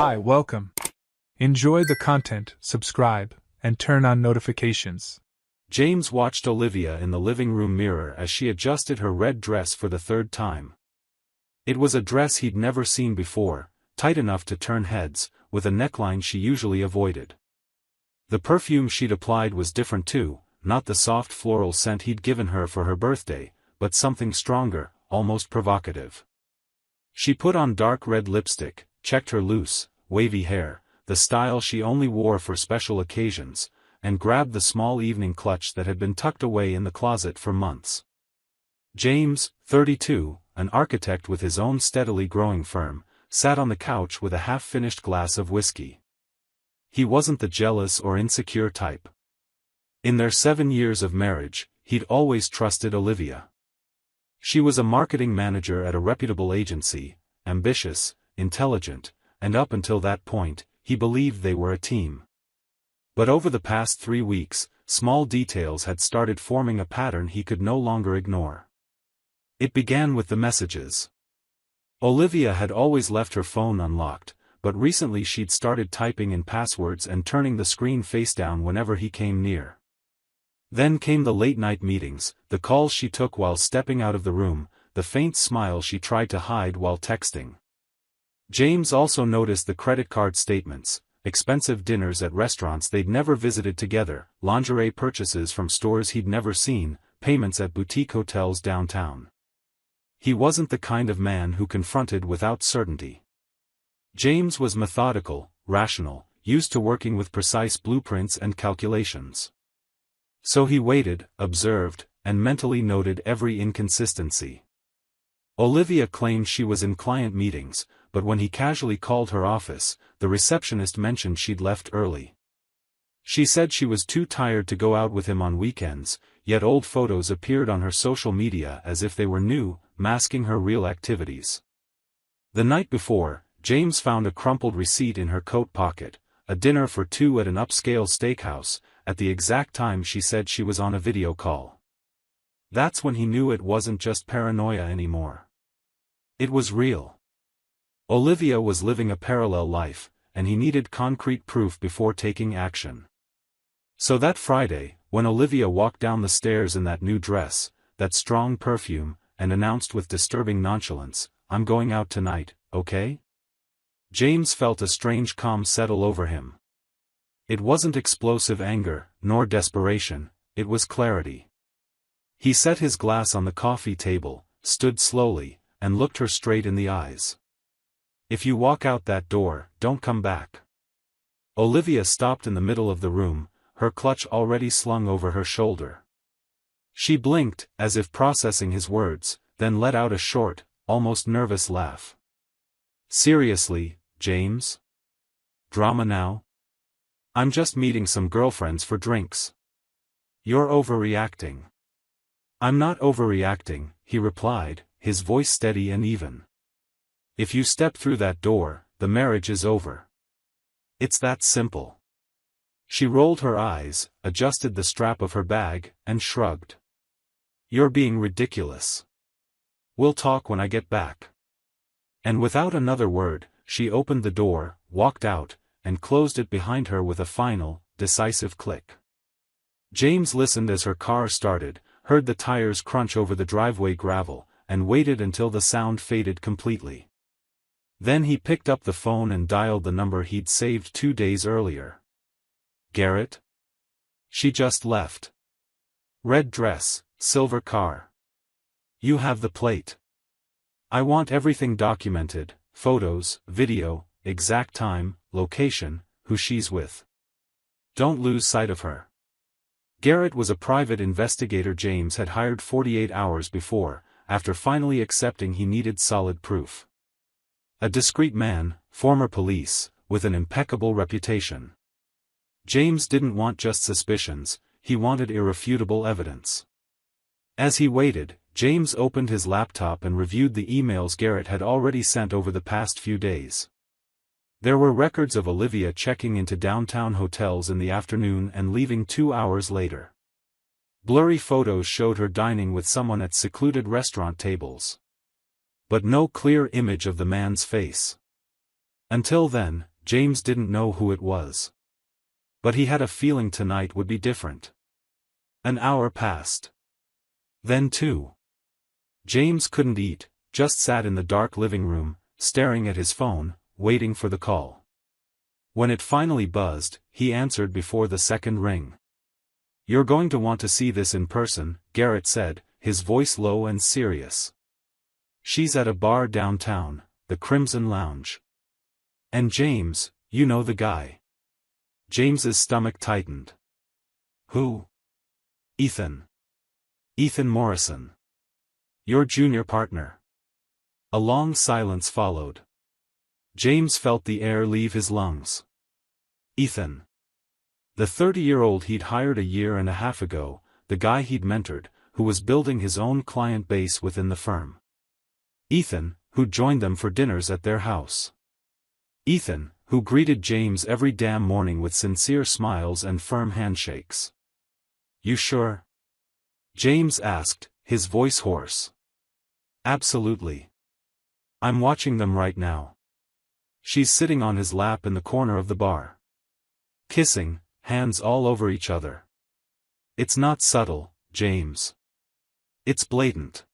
Hi, welcome. Enjoy the content, subscribe, and turn on notifications. James watched Olivia in the living room mirror as she adjusted her red dress for the third time. It was a dress he'd never seen before, tight enough to turn heads, with a neckline she usually avoided. The perfume she'd applied was different too, not the soft floral scent he'd given her for her birthday, but something stronger, almost provocative. She put on dark red lipstick, checked her loose, wavy hair, the style she only wore for special occasions, and grabbed the small evening clutch that had been tucked away in the closet for months. James, 32, an architect with his own steadily growing firm, sat on the couch with a half-finished glass of whiskey. He wasn't the jealous or insecure type. In their 7 years of marriage, he'd always trusted Olivia. She was a marketing manager at a reputable agency, ambitious, intelligent, and up until that point, he believed they were a team. But over the past 3 weeks, small details had started forming a pattern he could no longer ignore. It began with the messages. Olivia had always left her phone unlocked, but recently she'd started typing in passwords and turning the screen face down whenever he came near. Then came the late-night meetings, the calls she took while stepping out of the room, the faint smile she tried to hide while texting. James also noticed the credit card statements, expensive dinners at restaurants they'd never visited together, lingerie purchases from stores he'd never seen, payments at boutique hotels downtown. He wasn't the kind of man who confronted without certainty. James was methodical, rational, used to working with precise blueprints and calculations. So he waited, observed, and mentally noted every inconsistency. Olivia claimed she was in client meetings, but when he casually called her office, the receptionist mentioned she'd left early. She said she was too tired to go out with him on weekends, yet old photos appeared on her social media as if they were new, masking her real activities. The night before, James found a crumpled receipt in her coat pocket, a dinner for 2 at an upscale steakhouse, at the exact time she said she was on a video call. That's when he knew it wasn't just paranoia anymore. It was real. Olivia was living a parallel life, and he needed concrete proof before taking action. So that Friday, when Olivia walked down the stairs in that new dress, that strong perfume, and announced with disturbing nonchalance, "I'm going out tonight, okay?" James felt a strange calm settle over him. It wasn't explosive anger, nor desperation, it was clarity. He set his glass on the coffee table, stood slowly, and looked her straight in the eyes. "If you walk out that door, don't come back." Olivia stopped in the middle of the room, her clutch already slung over her shoulder. She blinked, as if processing his words, then let out a short, almost nervous laugh. "Seriously, James? Drama now? I'm just meeting some girlfriends for drinks." "You're overreacting." "I'm not overreacting," he replied, his voice steady and even. "If you step through that door, the marriage is over. It's that simple." She rolled her eyes, adjusted the strap of her bag, and shrugged. "You're being ridiculous. We'll talk when I get back." And without another word, she opened the door, walked out, and closed it behind her with a final, decisive click. James listened as her car started, heard the tires crunch over the driveway gravel, and waited until the sound faded completely. Then he picked up the phone and dialed the number he'd saved 2 days earlier. "Garrett? She just left. Red dress, silver car. You have the plate. I want everything documented, photos, video, exact time, location, who she's with. Don't lose sight of her." Garrett was a private investigator James had hired 48 hours before, after finally accepting he needed solid proof. A discreet man, former police, with an impeccable reputation. James didn't want just suspicions, he wanted irrefutable evidence. As he waited, James opened his laptop and reviewed the emails Garrett had already sent over the past few days. There were records of Olivia checking into downtown hotels in the afternoon and leaving 2 hours later. Blurry photos showed her dining with someone at secluded restaurant tables. But no clear image of the man's face. Until then, James didn't know who it was. But he had a feeling tonight would be different. An hour passed. Then 2. James couldn't eat, just sat in the dark living room, staring at his phone, waiting for the call. When it finally buzzed, he answered before the second ring. "You're going to want to see this in person," Garrett said, his voice low and serious. "She's at a bar downtown, the Crimson Lounge. And James, you know the guy." James's stomach tightened. "Who?" "Ethan. Ethan Morrison. Your junior partner." A long silence followed. James felt the air leave his lungs. Ethan. The 30-year-old he'd hired a year and a half ago, the guy he'd mentored, who was building his own client base within the firm. Ethan, who'd joined them for dinners at their house. Ethan, who greeted James every damn morning with sincere smiles and firm handshakes. "You sure?" James asked, his voice hoarse. "Absolutely. I'm watching them right now." She's sitting on his lap in the corner of the bar. Kissing, hands all over each other. It's not subtle, James. It's blatant.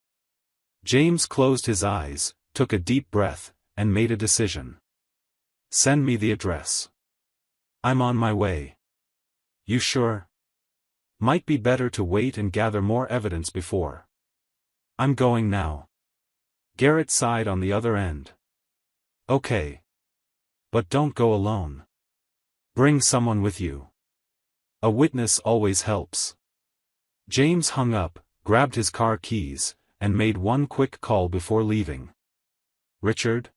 James closed his eyes, took a deep breath, and made a decision. "Send me the address. I'm on my way." "You sure?" "Might be better to wait and gather more evidence before." "I'm going now." Garrett sighed on the other end. "Okay. But don't go alone. Bring someone with you. A witness always helps." James hung up, grabbed his car keys, and made one quick call before leaving. "Richard?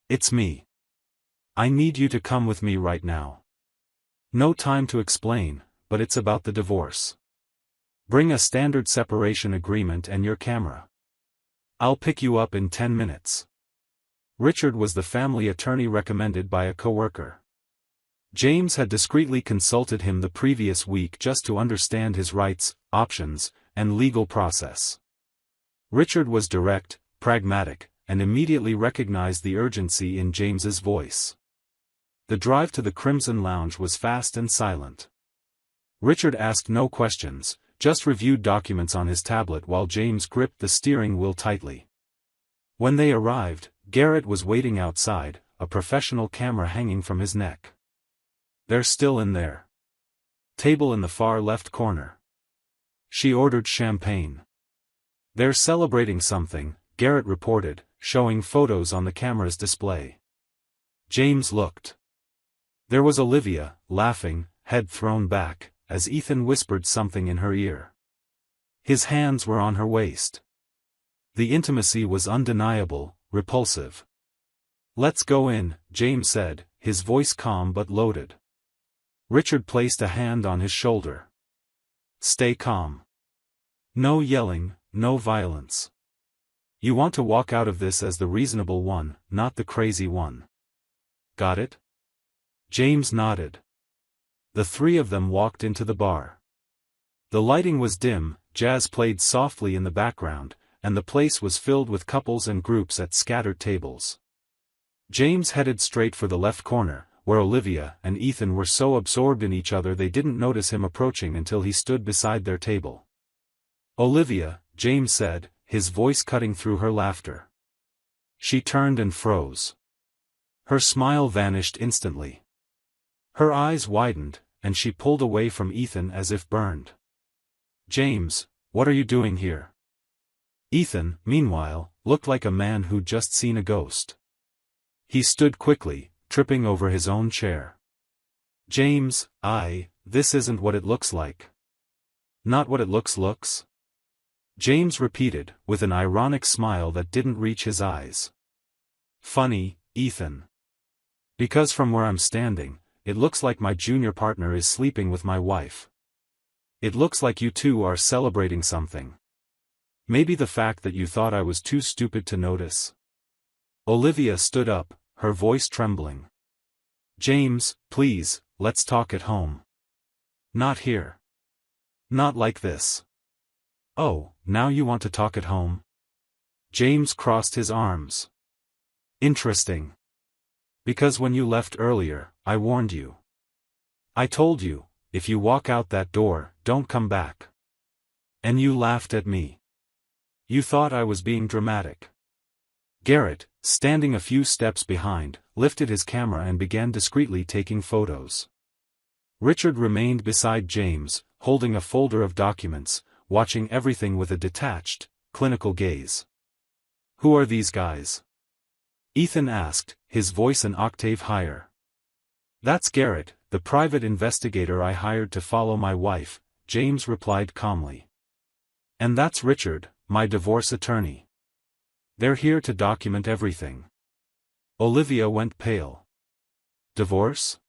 It's me. I need you to come with me right now. No time to explain, but it's about the divorce. Bring a standard separation agreement and your camera. I'll pick you up in 10 minutes. Richard was the family attorney recommended by a coworker. James had discreetly consulted him the previous week just to understand his rights, options, and legal process. Richard was direct, pragmatic, and immediately recognized the urgency in James's voice. The drive to the Crimson Lounge was fast and silent. Richard asked no questions, just reviewed documents on his tablet while James gripped the steering wheel tightly. When they arrived, Garrett was waiting outside, a professional camera hanging from his neck. "They're still in there. Table in the far left corner." She ordered champagne. "They're celebrating something," Garrett reported, showing photos on the camera's display. James looked. There was Olivia, laughing, head thrown back, as Ethan whispered something in her ear. His hands were on her waist. The intimacy was undeniable, repulsive. "Let's go in," James said, his voice calm but loaded. Richard placed a hand on his shoulder. "Stay calm. No yelling, no violence. You want to walk out of this as the reasonable one, not the crazy one. Got it?" James nodded. The three of them walked into the bar. The lighting was dim, jazz played softly in the background, and the place was filled with couples and groups at scattered tables. James headed straight for the left corner, where Olivia and Ethan were so absorbed in each other they didn't notice him approaching until he stood beside their table. "Olivia," James said, his voice cutting through her laughter. She turned and froze. Her smile vanished instantly. Her eyes widened, and she pulled away from Ethan as if burned. "James, what are you doing here?" Ethan, meanwhile, looked like a man who'd just seen a ghost. He stood quickly, tripping over his own chair. "James, this isn't what it looks like." "Not what it looks?" James repeated, with an ironic smile that didn't reach his eyes. "Funny, Ethan. Because from where I'm standing, it looks like my junior partner is sleeping with my wife. It looks like you two are celebrating something. Maybe the fact that you thought I was too stupid to notice." Olivia stood up, her voice trembling. "James, please, let's talk at home. Not here. Not like this." "Oh, now you want to talk at home?" James crossed his arms. "Interesting. Because when you left earlier, I warned you. I told you, if you walk out that door, don't come back. And you laughed at me. You thought I was being dramatic. Garrett, standing a few steps behind, lifted his camera and began discreetly taking photos. Richard remained beside James, holding a folder of documents, watching everything with a detached, clinical gaze. Who are these guys? Ethan asked, his voice an octave higher. That's Garrett, the private investigator I hired to follow my wife, James replied calmly. And that's Richard, my divorce attorney. They're here to document everything. Olivia went pale. Divorce?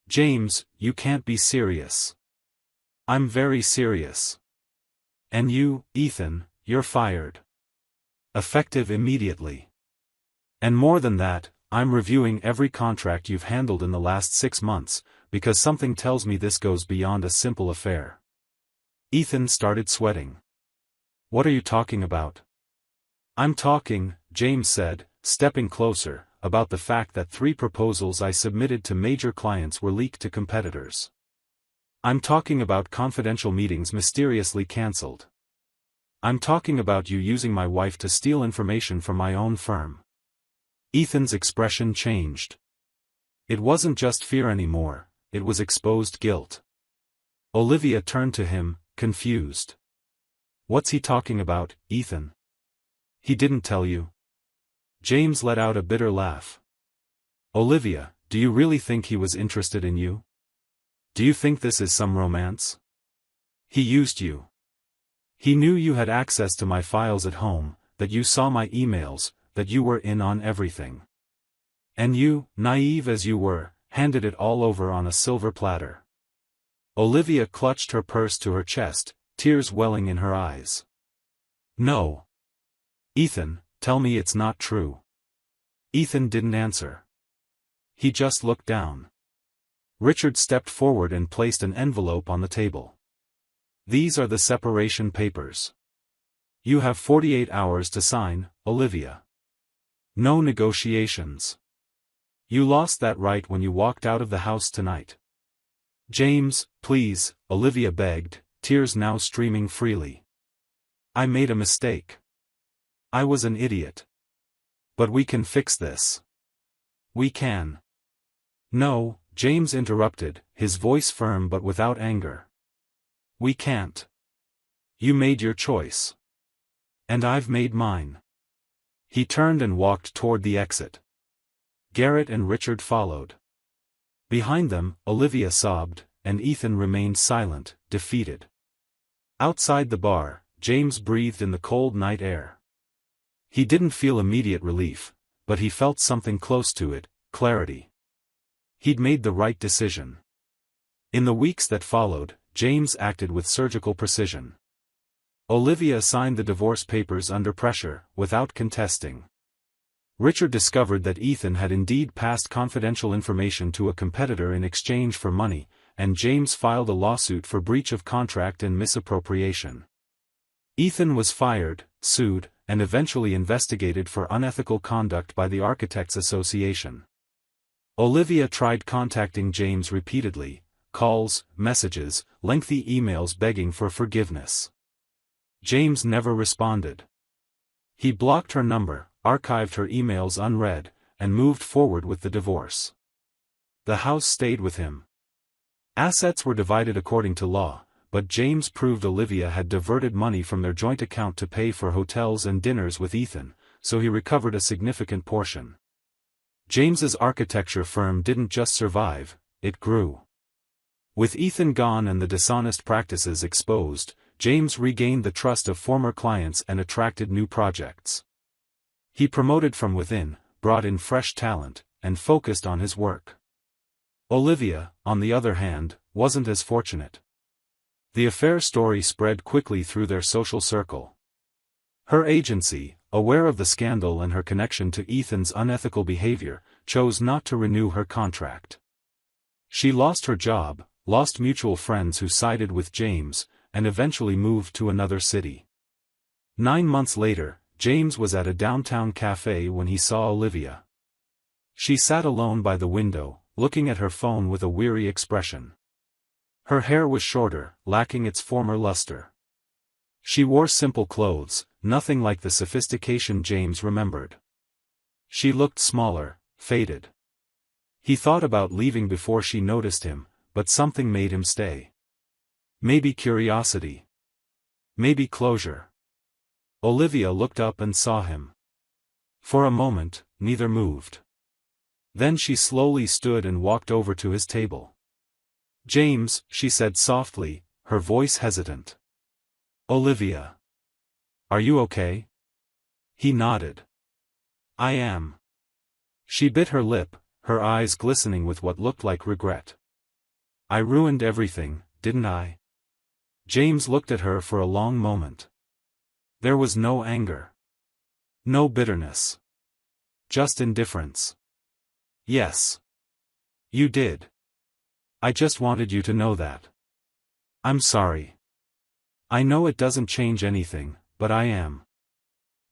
James, you can't be serious. I'm very serious. And you, Ethan, you're fired. Effective immediately. And more than that, I'm reviewing every contract you've handled in the last 6 months, because something tells me this goes beyond a simple affair. Ethan started sweating. What are you talking about? I'm talking, James said, stepping closer, about the fact that 3 proposals I submitted to major clients were leaked to competitors. I'm talking about confidential meetings mysteriously cancelled. I'm talking about you using my wife to steal information from my own firm. Ethan's expression changed. It wasn't just fear anymore, it was exposed guilt. Olivia turned to him, confused. What's he talking about, Ethan? He didn't tell you? James let out a bitter laugh. Olivia, do you really think he was interested in you? Do you think this is some romance? He used you. He knew you had access to my files at home, that you saw my emails, that you were in on everything. And you, naive as you were, handed it all over on a silver platter. Olivia clutched her purse to her chest, tears welling in her eyes. No. Ethan, tell me it's not true. Ethan didn't answer. He just looked down. Richard stepped forward and placed an envelope on the table. These are the separation papers. You have 48 hours to sign, Olivia. No negotiations. You lost that right when you walked out of the house tonight. James, please, Olivia begged, tears now streaming freely. I made a mistake. I was an idiot. But we can fix this. We can. No, James interrupted, his voice firm but without anger. We can't. You made your choice. And I've made mine. He turned and walked toward the exit. Garrett and Richard followed. Behind them, Olivia sobbed, and Ethan remained silent, defeated. Outside the bar, James breathed in the cold night air. He didn't feel immediate relief, but he felt something close to it, clarity. He'd made the right decision. In the weeks that followed, James acted with surgical precision. Olivia signed the divorce papers under pressure, without contesting. Richard discovered that Ethan had indeed passed confidential information to a competitor in exchange for money, and James filed a lawsuit for breach of contract and misappropriation. Ethan was fired, sued, and eventually investigated for unethical conduct by the Architects Association. Olivia tried contacting James repeatedly, calls, messages, lengthy emails begging for forgiveness. James never responded. He blocked her number, archived her emails unread, and moved forward with the divorce. The house stayed with him. Assets were divided according to law, but James proved Olivia had diverted money from their joint account to pay for hotels and dinners with Ethan, so he recovered a significant portion. James's architecture firm didn't just survive, it grew. With Ethan gone and the dishonest practices exposed, James regained the trust of former clients and attracted new projects. He promoted from within, brought in fresh talent, and focused on his work. Olivia, on the other hand, wasn't as fortunate. The affair story spread quickly through their social circle. Her agency, aware of the scandal and her connection to Ethan's unethical behavior, chose not to renew her contract. She lost her job, lost mutual friends who sided with James, and eventually moved to another city. 9 months later, James was at a downtown cafe when he saw Olivia. She sat alone by the window, looking at her phone with a weary expression. Her hair was shorter, lacking its former luster. She wore simple clothes, nothing like the sophistication James remembered. She looked smaller, faded. He thought about leaving before she noticed him, but something made him stay. Maybe curiosity. Maybe closure. Olivia looked up and saw him. For a moment, neither moved. Then she slowly stood and walked over to his table. "James," she said softly, her voice hesitant. "Olivia. Are you okay?" He nodded. "I am." She bit her lip, her eyes glistening with what looked like regret. "I ruined everything, didn't I?" James looked at her for a long moment. There was no anger. No bitterness. Just indifference. "Yes. You did. I just wanted you to know that. I'm sorry. I know it doesn't change anything, but I am."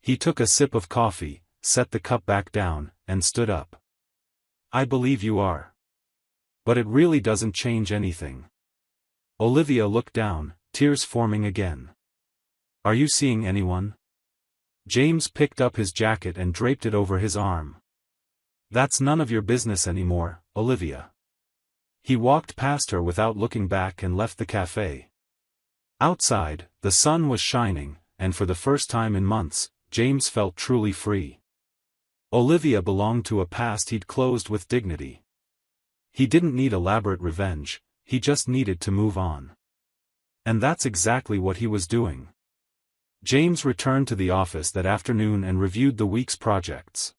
He took a sip of coffee, set the cup back down, and stood up. "I believe you are. But it really doesn't change anything." Olivia looked down, tears forming again. "Are you seeing anyone?" James picked up his jacket and draped it over his arm. "That's none of your business anymore, Olivia." He walked past her without looking back and left the cafe. Outside, the sun was shining, and for the first time in months, James felt truly free. Olivia belonged to a past he'd closed with dignity. He didn't need elaborate revenge, he just needed to move on. And that's exactly what he was doing. James returned to the office that afternoon and reviewed the week's projects.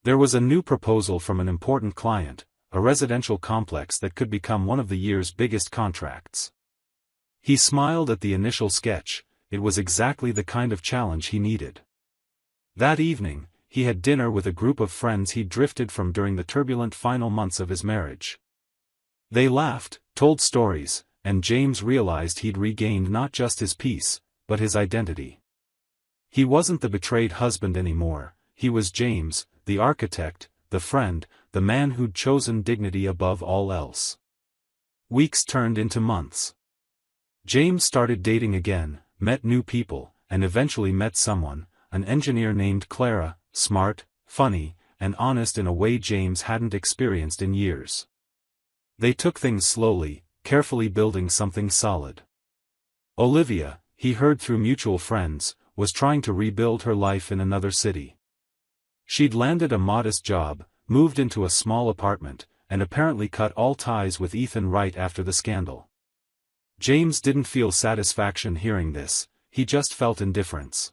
There was a new proposal from an important client, a residential complex that could become one of the year's biggest contracts. He smiled at the initial sketch, it was exactly the kind of challenge he needed. That evening, he had dinner with a group of friends he'd drifted from during the turbulent final months of his marriage. They laughed, told stories, and James realized he'd regained not just his peace, but his identity. He wasn't the betrayed husband anymore, he was James, the architect, the friend, the man who'd chosen dignity above all else. Weeks turned into months. James started dating again, met new people, and eventually met someone, an engineer named Clara, smart, funny, and honest in a way James hadn't experienced in years. They took things slowly, carefully building something solid. Olivia, he heard through mutual friends, was trying to rebuild her life in another city. She'd landed a modest job, moved into a small apartment, and apparently cut all ties with Ethan right after the scandal. James didn't feel satisfaction hearing this, he just felt indifference.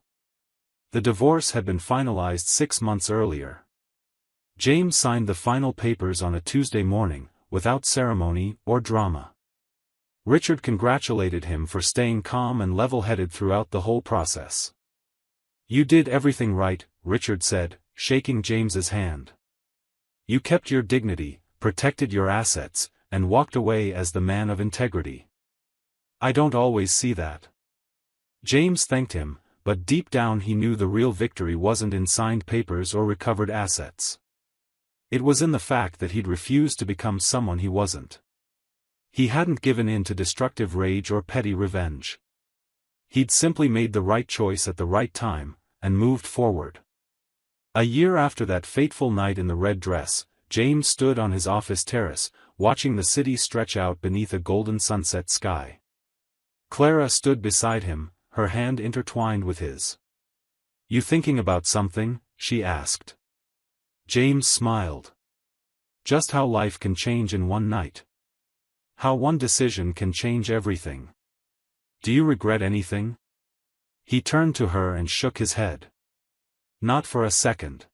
The divorce had been finalized 6 months earlier. James signed the final papers on a Tuesday morning, without ceremony or drama. Richard congratulated him for staying calm and level-headed throughout the whole process. "You did everything right," Richard said, shaking James's hand. "You kept your dignity, protected your assets, and walked away as the man of integrity. I don't always see that." James thanked him, but deep down he knew the real victory wasn't in signed papers or recovered assets. It was in the fact that he'd refused to become someone he wasn't. He hadn't given in to destructive rage or petty revenge. He'd simply made the right choice at the right time, and moved forward. A year after that fateful night in the red dress, James stood on his office terrace, watching the city stretch out beneath a golden sunset sky. Clara stood beside him, her hand intertwined with his. "You thinking about something?" she asked. James smiled. Just how life can change in one night. How one decision can change everything. "Do you regret anything?" He turned to her and shook his head. Not for a second.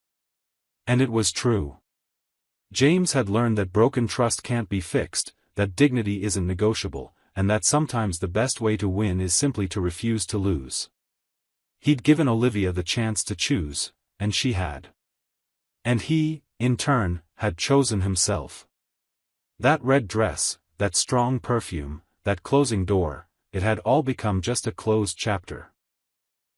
And it was true. James had learned that broken trust can't be fixed, that dignity isn't negotiable, and that sometimes the best way to win is simply to refuse to lose. He'd given Olivia the chance to choose, and she had. And he, in turn, had chosen himself. That red dress, that strong perfume, that closing door, it had all become just a closed chapter.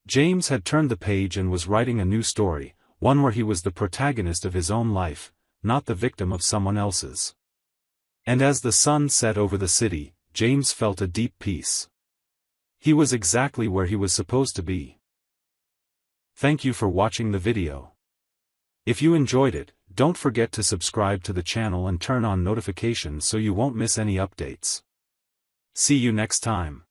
James had turned the page and was writing a new story, one where he was the protagonist of his own life, not the victim of someone else's. And as the sun set over the city, James felt a deep peace. He was exactly where he was supposed to be. Thank you for watching the video. If you enjoyed it, don't forget to subscribe to the channel and turn on notifications so you won't miss any updates. See you next time.